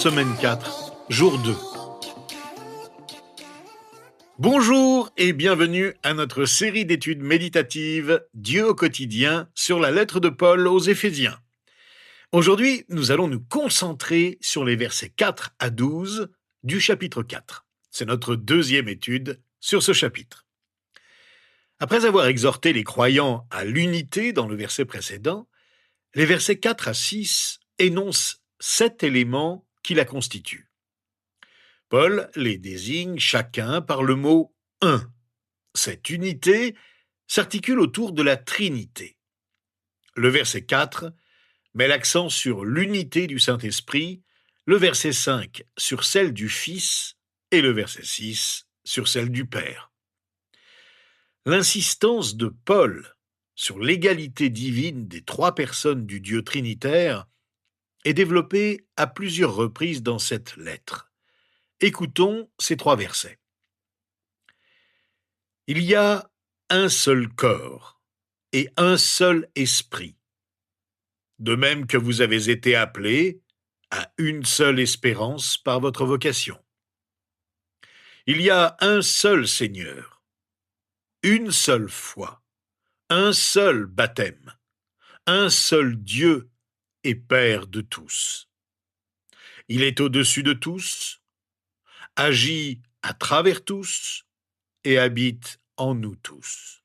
semaine 4, jour 2. Bonjour et bienvenue à notre série d'études méditatives Dieu au quotidien sur la lettre de Paul aux Éphésiens. Aujourd'hui, nous allons nous concentrer sur les versets 4 à 12 du chapitre 4. C'est notre deuxième étude sur ce chapitre. Après avoir exhorté les croyants à l'unité dans le verset précédent, les versets 4 à 6 énoncent 7 éléments qui la constituent. Paul les désigne chacun par le mot « un ». Cette unité s'articule autour de la Trinité. Le verset 4 met l'accent sur l'unité du Saint-Esprit, le verset 5 sur celle du Fils et le verset 6 sur celle du Père. L'insistance de Paul sur l'égalité divine des trois personnes du Dieu trinitaire est développée à plusieurs reprises dans cette lettre. Écoutons ces trois versets. Il y a un seul corps et un seul esprit, de même que vous avez été appelés à une seule espérance par votre vocation. Il y a un seul Seigneur, une seule foi, un seul baptême, un seul Dieu et Père de tous. Il est au-dessus de tous, agit à travers tous et habite en nous tous.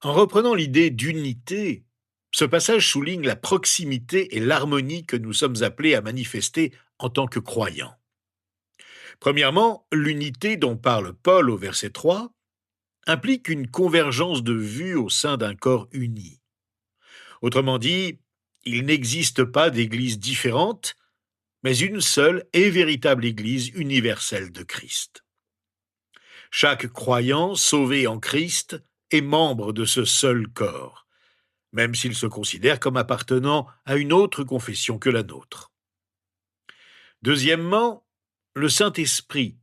En reprenant l'idée d'unité, ce passage souligne la proximité et l'harmonie que nous sommes appelés à manifester en tant que croyants. Premièrement, l'unité dont parle Paul au verset 3 implique une convergence de vues au sein d'un corps uni. Autrement dit, il n'existe pas d'église différente, mais une seule et véritable Église universelle de Christ. Chaque croyant sauvé en Christ est membre de ce seul corps, même s'il se considère comme appartenant à une autre confession que la nôtre. Deuxièmement, le Saint-Esprit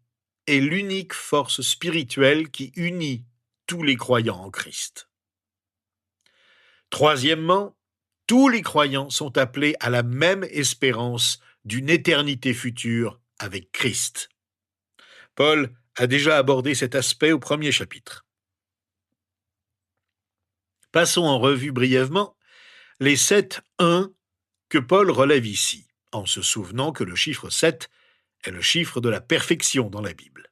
est l'unique force spirituelle qui unit tous les croyants en Christ. Troisièmement, tous les croyants sont appelés à la même espérance d'une éternité future avec Christ. Paul a déjà abordé cet aspect au premier chapitre. Passons en revue brièvement les 7 « un » que Paul relève ici, en se souvenant que le chiffre 7 est le chiffre de la perfection dans la Bible.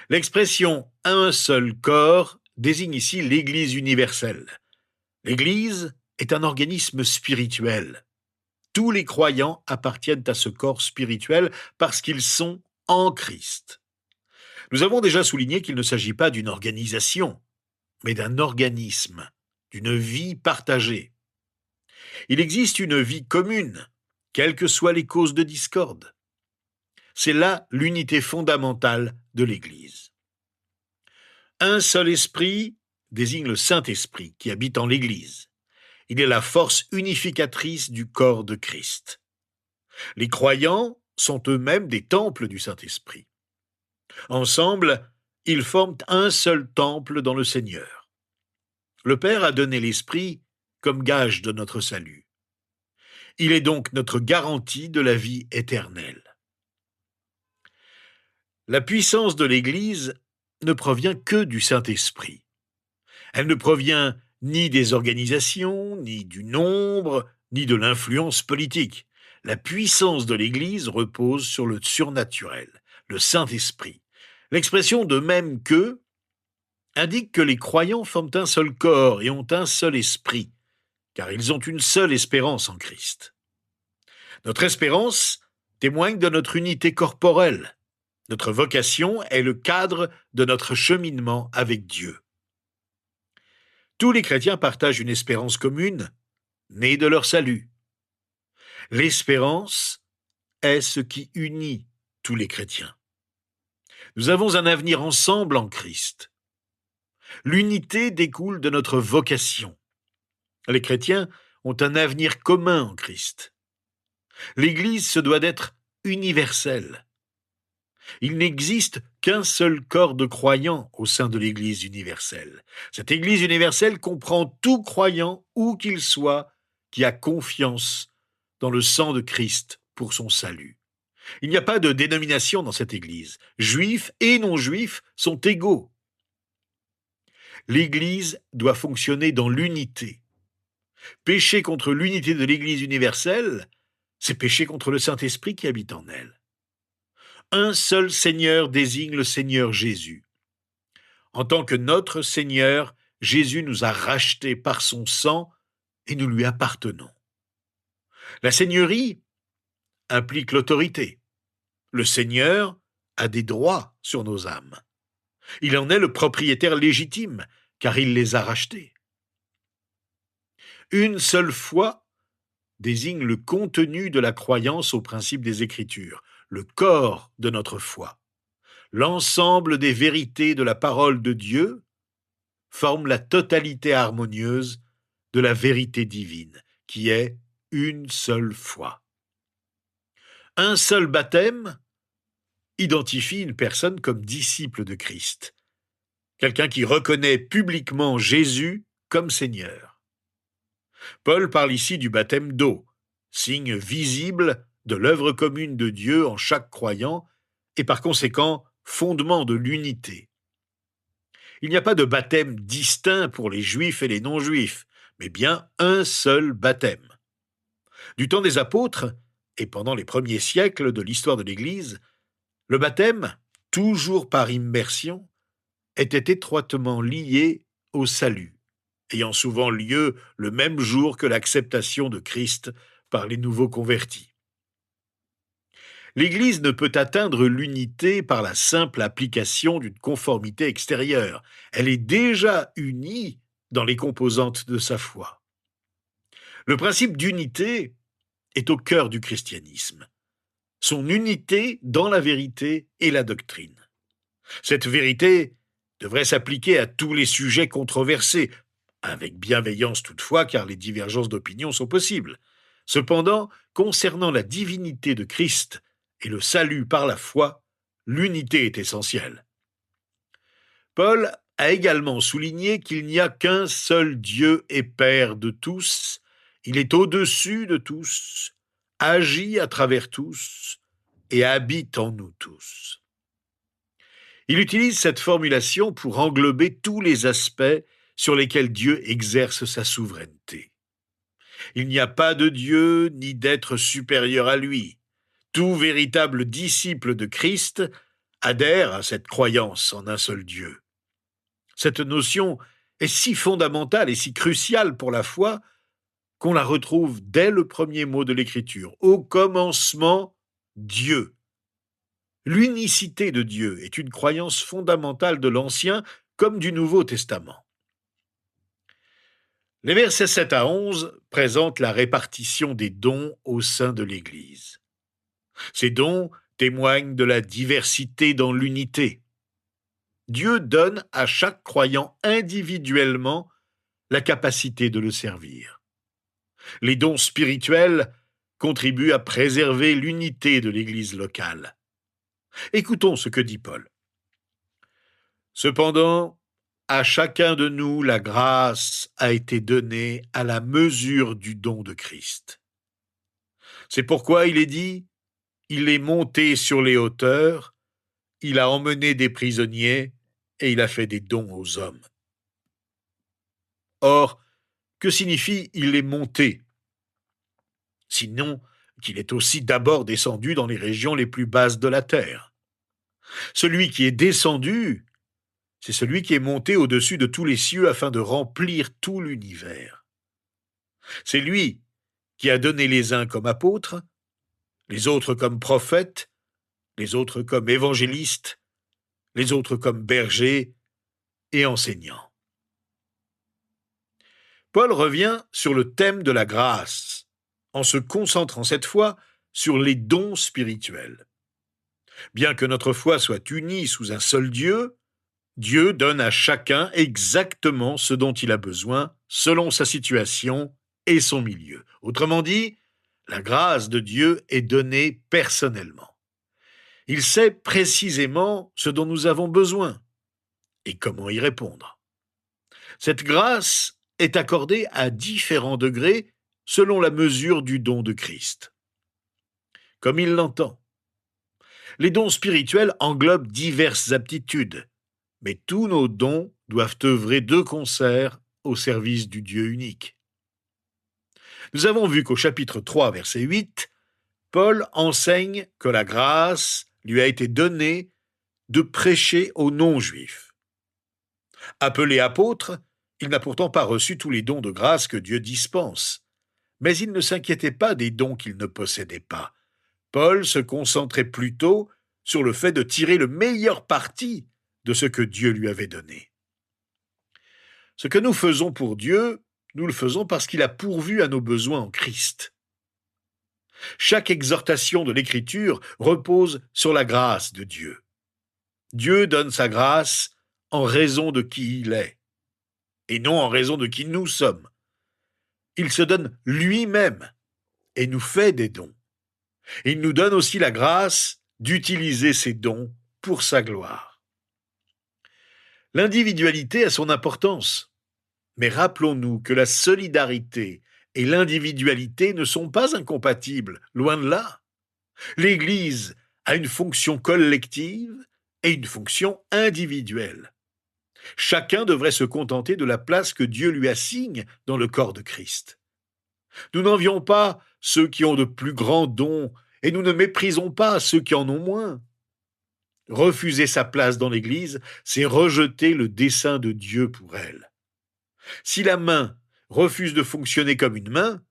L'expression « un seul corps » désigne ici l'Église universelle. L'Église est un organisme spirituel. Tous les croyants appartiennent à ce corps spirituel parce qu'ils sont en Christ. Nous avons déjà souligné qu'il ne s'agit pas d'une organisation, mais d'un organisme, d'une vie partagée. Il existe une vie commune, quelles que soient les causes de discorde. C'est là l'unité fondamentale de l'Église. Un seul esprit désigne le Saint-Esprit qui habite en l'Église. Il est la force unificatrice du corps de Christ. Les croyants sont eux-mêmes des temples du Saint-Esprit. Ensemble, ils forment un seul temple dans le Seigneur. Le Père a donné l'Esprit comme gage de notre salut. Il est donc notre garantie de la vie éternelle. La puissance de l'Église ne provient que du Saint-Esprit. Elle ne provient ni des organisations, ni du nombre, ni de l'influence politique. La puissance de l'Église repose sur le surnaturel, le Saint-Esprit. L'expression « de même que » indique que les croyants forment un seul corps et ont un seul esprit, car ils ont une seule espérance en Christ. Notre espérance témoigne de notre unité corporelle. Notre vocation est le cadre de notre cheminement avec Dieu. Tous les chrétiens partagent une espérance commune, née de leur salut. L'espérance est ce qui unit tous les chrétiens. Nous avons un avenir ensemble en Christ. L'unité découle de notre vocation. Les chrétiens ont un avenir commun en Christ. L'Église se doit d'être universelle. Il n'existe qu'un seul corps de croyants au sein de l'Église universelle. Cette Église universelle comprend tout croyant, où qu'il soit, qui a confiance dans le sang de Christ pour son salut. Il n'y a pas de dénomination dans cette Église. Juifs et non-juifs sont égaux. L'Église doit fonctionner dans l'unité. Pécher contre l'unité de l'Église universelle, c'est pécher contre le Saint-Esprit qui habite en elle. Un seul Seigneur désigne le Seigneur Jésus. En tant que notre Seigneur, Jésus nous a rachetés par son sang et nous lui appartenons. La seigneurie implique l'autorité. Le Seigneur a des droits sur nos âmes. Il en est le propriétaire légitime, car il les a rachetés. Une seule foi désigne le contenu de la croyance au principe des Écritures, le corps de notre foi. L'ensemble des vérités de la parole de Dieu forme la totalité harmonieuse de la vérité divine, qui est une seule foi. Un seul baptême identifie une personne comme disciple de Christ, quelqu'un qui reconnaît publiquement Jésus comme Seigneur. Paul parle ici du baptême d'eau, signe visible de l'œuvre commune de Dieu en chaque croyant et par conséquent fondement de l'unité. Il n'y a pas de baptême distinct pour les juifs et les non-juifs, mais bien un seul baptême. Du temps des apôtres et pendant les premiers siècles de l'histoire de l'Église, le baptême, toujours par immersion, était étroitement lié au salut, ayant souvent lieu le même jour que l'acceptation de Christ par les nouveaux convertis. L'Église ne peut atteindre l'unité par la simple application d'une conformité extérieure. Elle est déjà unie dans les composantes de sa foi. Le principe d'unité est au cœur du christianisme. Son unité dans la vérité et la doctrine. Cette vérité devrait s'appliquer à tous les sujets controversés, avec bienveillance toutefois, car les divergences d'opinion sont possibles. Cependant, concernant la divinité de Christ et le salut par la foi, l'unité est essentielle. Paul a également souligné qu'il n'y a qu'un seul Dieu et Père de tous. Il est au-dessus de tous, agit à travers tous et habite en nous tous. Il utilise cette formulation pour englober tous les aspects sur lesquels Dieu exerce sa souveraineté. Il n'y a pas de Dieu ni d'être supérieur à lui. Tout véritable disciple de Christ adhère à cette croyance en un seul Dieu. Cette notion est si fondamentale et si cruciale pour la foi qu'on la retrouve dès le premier mot de l'Écriture. Au commencement, Dieu. L'unicité de Dieu est une croyance fondamentale de l'Ancien comme du Nouveau Testament. Les versets 7 à 11 présentent la répartition des dons au sein de l'Église. Ces dons témoignent de la diversité dans l'unité. Dieu donne à chaque croyant individuellement la capacité de le servir. Les dons spirituels contribuent à préserver l'unité de l'Église locale. Écoutons ce que dit Paul. Cependant, à chacun de nous, la grâce a été donnée à la mesure du don de Christ. C'est pourquoi il est dit, il est monté sur les hauteurs, il a emmené des prisonniers et il a fait des dons aux hommes. Or, que signifie il est monté? Sinon qu'il est aussi d'abord descendu dans les régions les plus basses de la terre. Celui qui est descendu, c'est celui qui est monté au-dessus de tous les cieux afin de remplir tout l'univers. C'est lui qui a donné les uns comme apôtres, les autres comme prophètes, les autres comme évangélistes, les autres comme bergers et enseignants. Paul revient sur le thème de la grâce, en se concentrant cette fois sur les dons spirituels. Bien que notre foi soit unie sous un seul Dieu, Dieu donne à chacun exactement ce dont il a besoin, selon sa situation et son milieu. Autrement dit, la grâce de Dieu est donnée personnellement. Il sait précisément ce dont nous avons besoin et comment y répondre. Cette grâce est accordée à différents degrés selon la mesure du don de Christ. Comme il l'entend. Les dons spirituels englobent diverses aptitudes, mais tous nos dons doivent œuvrer de concert au service du Dieu unique. Nous avons vu qu'au chapitre 3, verset 8, Paul enseigne que la grâce lui a été donnée de prêcher aux non-juifs. Appelé apôtre, il n'a pourtant pas reçu tous les dons de grâce que Dieu dispense, mais il ne s'inquiétait pas des dons qu'il ne possédait pas. Paul se concentrait plutôt sur le fait de tirer le meilleur parti de ce que Dieu lui avait donné. Ce que nous faisons pour Dieu, nous le faisons parce qu'il a pourvu à nos besoins en Christ. Chaque exhortation de l'Écriture repose sur la grâce de Dieu. Dieu donne sa grâce en raison de qui il est, et non en raison de qui nous sommes. Il se donne lui-même et nous fait des dons. Il nous donne aussi la grâce d'utiliser ces dons pour sa gloire. L'individualité a son importance, mais rappelons-nous que la solidarité et l'individualité ne sont pas incompatibles, loin de là. L'Église a une fonction collective et une fonction individuelle. Chacun devrait se contenter de la place que Dieu lui assigne dans le corps de Christ. Nous n'envions pas ceux qui ont de plus grands dons et nous ne méprisons pas ceux qui en ont moins. Refuser sa place dans l'Église, c'est rejeter le dessein de Dieu pour elle. Si la main refuse de fonctionner comme une main,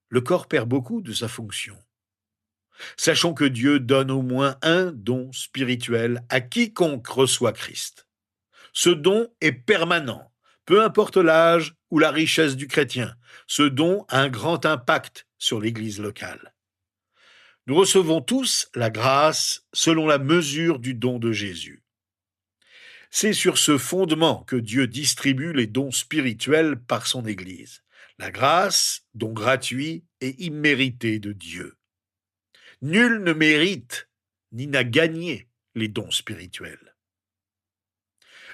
le corps perd beaucoup de sa fonction. Sachons que Dieu donne au moins un don spirituel à quiconque reçoit Christ. Ce don est permanent, peu importe l'âge ou la richesse du chrétien. Ce don a un grand impact sur l'Église locale. Nous recevons tous la grâce selon la mesure du don de Jésus. C'est sur ce fondement que Dieu distribue les dons spirituels par son Église. La grâce, don gratuit et immérité de Dieu. Nul ne mérite ni n'a gagné les dons spirituels.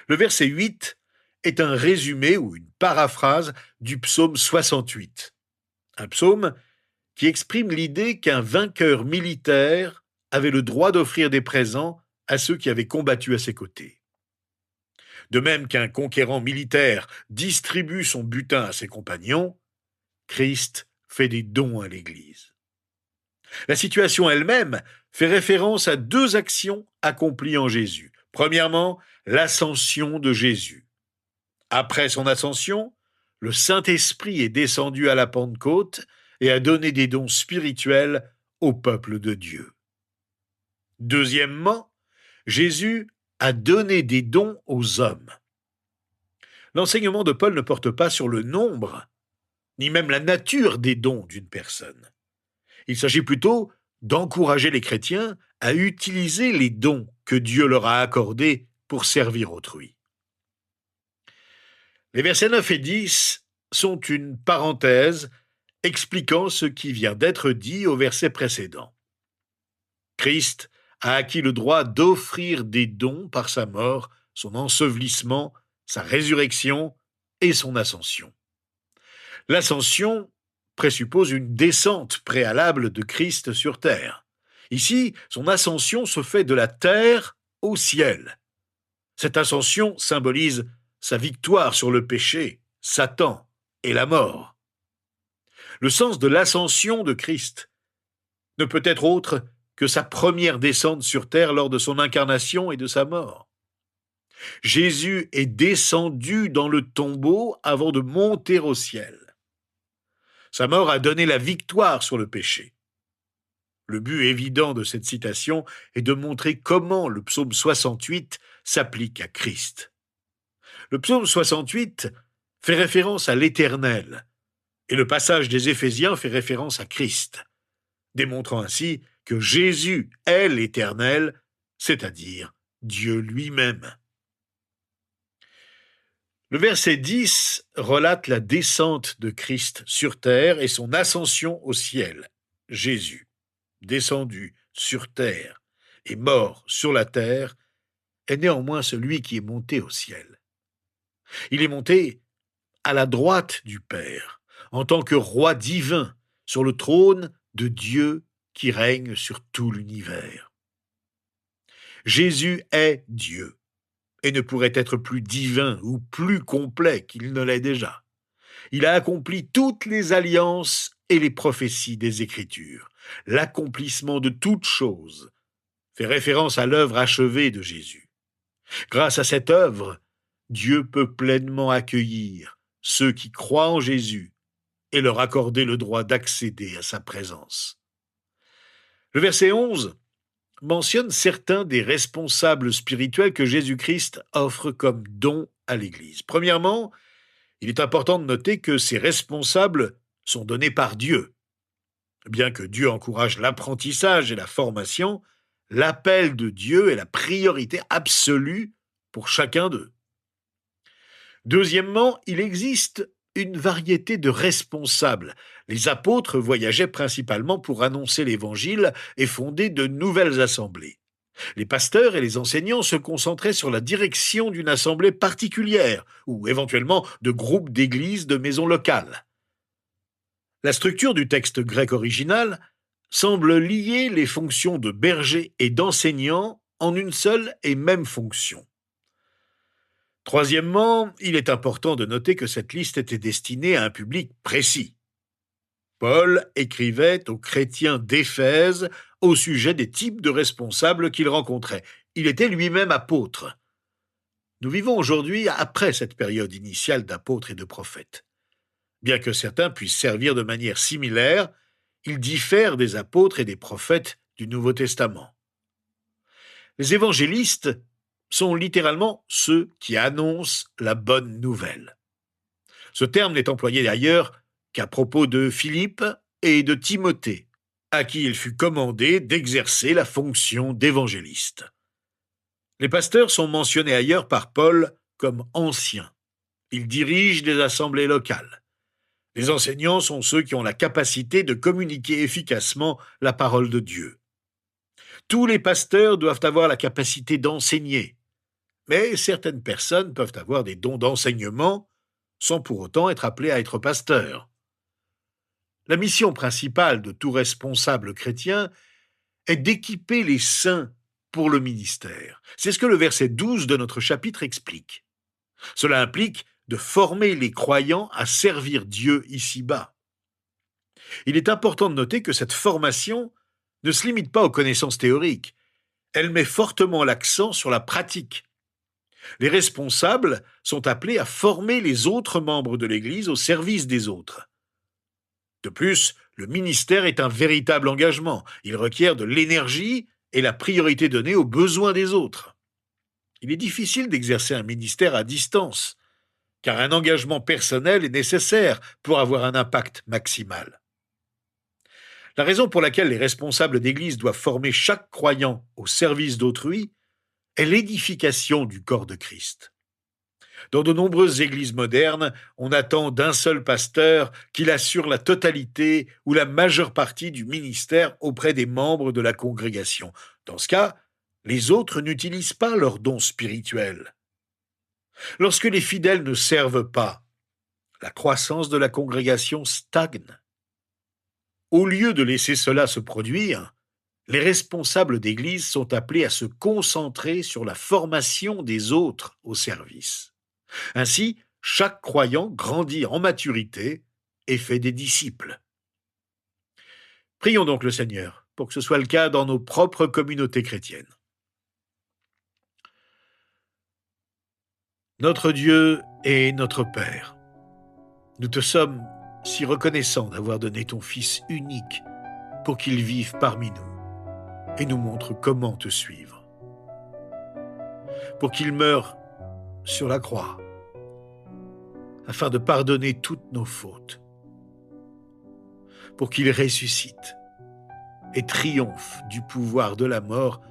Le verset 8 est un résumé ou une paraphrase du psaume 68. Un psaume qui exprime l'idée qu'un vainqueur militaire avait le droit d'offrir des présents à ceux qui avaient combattu à ses côtés. De même qu'un conquérant militaire distribue son butin à ses compagnons, Christ fait des dons à l'Église. La situation elle-même fait référence à deux actions accomplies en Jésus. Premièrement, l'ascension de Jésus. Après son ascension, le Saint-Esprit est descendu à la Pentecôte et a donné des dons spirituels au peuple de Dieu. Deuxièmement, Jésus a donné des dons aux hommes. L'enseignement de Paul ne porte pas sur le nombre, ni même la nature des dons d'une personne. Il s'agit plutôt d'encourager les chrétiens à utiliser les dons que Dieu leur a accordés pour servir autrui. Les versets 9 et 10 sont une parenthèse expliquant ce qui vient d'être dit au verset précédent. Christ a acquis le droit d'offrir des dons par sa mort, son ensevelissement, sa résurrection et son ascension. L'ascension présuppose une descente préalable de Christ sur terre. Ici, son ascension se fait de la terre au ciel. Cette ascension symbolise sa victoire sur le péché, Satan et la mort. Le sens de l'ascension de Christ ne peut être autre que sa première descente sur terre lors de son incarnation et de sa mort. Jésus est descendu dans le tombeau avant de monter au ciel. Sa mort a donné la victoire sur le péché. Le but évident de cette citation est de montrer comment le psaume 68 s'applique à Christ. Le psaume 68 fait référence à l'Éternel, et le passage des Éphésiens fait référence à Christ, démontrant ainsi que Jésus est l'Éternel, c'est-à-dire Dieu lui-même. Le verset 10 relate la descente de Christ sur terre et son ascension au ciel. Jésus, descendu sur terre et mort sur la terre, est néanmoins celui qui est monté au ciel. Il est monté à la droite du Père, en tant que roi divin, sur le trône de Dieu qui règne sur tout l'univers. Jésus est Dieu et ne pourrait être plus divin ou plus complet qu'il ne l'est déjà. Il a accompli toutes les alliances et les prophéties des Écritures. L'accomplissement de toutes choses fait référence à l'œuvre achevée de Jésus. Grâce à cette œuvre, Dieu peut pleinement accueillir ceux qui croient en Jésus et leur accorder le droit d'accéder à sa présence. Le verset 11 mentionne certains des responsables spirituels que Jésus-Christ offre comme don à l'Église. Premièrement, il est important de noter que ces responsables sont donnés par Dieu. Bien que Dieu encourage l'apprentissage et la formation, l'appel de Dieu est la priorité absolue pour chacun d'eux. Deuxièmement, il existe une variété de responsables. Les apôtres voyageaient principalement pour annoncer l'Évangile et fonder de nouvelles assemblées. Les pasteurs et les enseignants se concentraient sur la direction d'une assemblée particulière ou éventuellement de groupes d'églises de maisons locales. La structure du texte grec original semble lier les fonctions de berger et d'enseignant en une seule et même fonction. Troisièmement, il est important de noter que cette liste était destinée à un public précis. Paul écrivait aux chrétiens d'Éphèse au sujet des types de responsables qu'il rencontrait. Il était lui-même apôtre. Nous vivons aujourd'hui après cette période initiale d'apôtres et de prophètes. Bien que certains puissent servir de manière similaire, ils diffèrent des apôtres et des prophètes du Nouveau Testament. Les évangélistes sont littéralement ceux qui annoncent la bonne nouvelle. Ce terme n'est employé ailleurs qu'à propos de Philippe et de Timothée, à qui il fut commandé d'exercer la fonction d'évangéliste. Les pasteurs sont mentionnés ailleurs par Paul comme anciens. Ils dirigent des assemblées locales. Les enseignants sont ceux qui ont la capacité de communiquer efficacement la parole de Dieu. Tous les pasteurs doivent avoir la capacité d'enseigner, mais certaines personnes peuvent avoir des dons d'enseignement sans pour autant être appelés à être pasteurs. La mission principale de tout responsable chrétien est d'équiper les saints pour le ministère. C'est ce que le verset 12 de notre chapitre explique. Cela implique de former les croyants à servir Dieu ici-bas. Il est important de noter que cette formation ne se limite pas aux connaissances théoriques. Elle met fortement l'accent sur la pratique. Les responsables sont appelés à former les autres membres de l'Église au service des autres. De plus, le ministère est un véritable engagement. Il requiert de l'énergie et la priorité donnée aux besoins des autres. Il est difficile d'exercer un ministère à distance, car un engagement personnel est nécessaire pour avoir un impact maximal. La raison pour laquelle les responsables d'Église doivent former chaque croyant au service d'autrui est l'édification du corps de Christ. Dans de nombreuses églises modernes, on attend d'un seul pasteur qu'il assure la totalité ou la majeure partie du ministère auprès des membres de la congrégation. Dans ce cas, les autres n'utilisent pas leurs dons spirituels. Lorsque les fidèles ne servent pas, la croissance de la congrégation stagne. Au lieu de laisser cela se produire, les responsables d'Église sont appelés à se concentrer sur la formation des autres au service. Ainsi, chaque croyant grandit en maturité et fait des disciples. Prions donc le Seigneur pour que ce soit le cas dans nos propres communautés chrétiennes. Notre Dieu et notre Père, nous te sommes si reconnaissants d'avoir donné ton Fils unique pour qu'il vive parmi nous et nous montre comment te suivre. Pour qu'il meure sur la croix, afin de pardonner toutes nos fautes. Pour qu'il ressuscite et triomphe du pouvoir de la mort,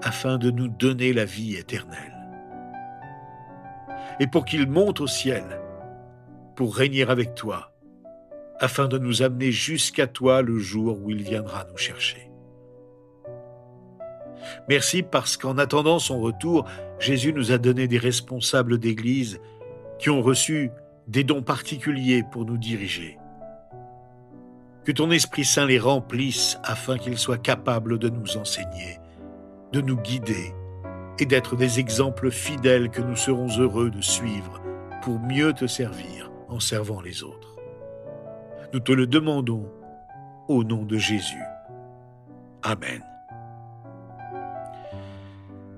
afin de nous donner la vie éternelle. Et pour qu'il monte au ciel, pour régner avec toi, afin de nous amener jusqu'à toi le jour où il viendra nous chercher. Merci parce qu'en attendant son retour, Jésus nous a donné des responsables d'Église qui ont reçu des dons particuliers pour nous diriger. Que ton Esprit Saint les remplisse afin qu'ils soient capables de nous enseigner, de nous guider et d'être des exemples fidèles que nous serons heureux de suivre pour mieux te servir en servant les autres. Nous te le demandons au nom de Jésus. Amen.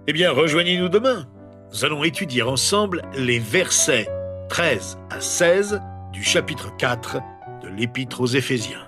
Eh bien, rejoignez-nous demain. Nous allons étudier ensemble les versets 13 à 16 du chapitre 4 de l'Épître aux Éphésiens.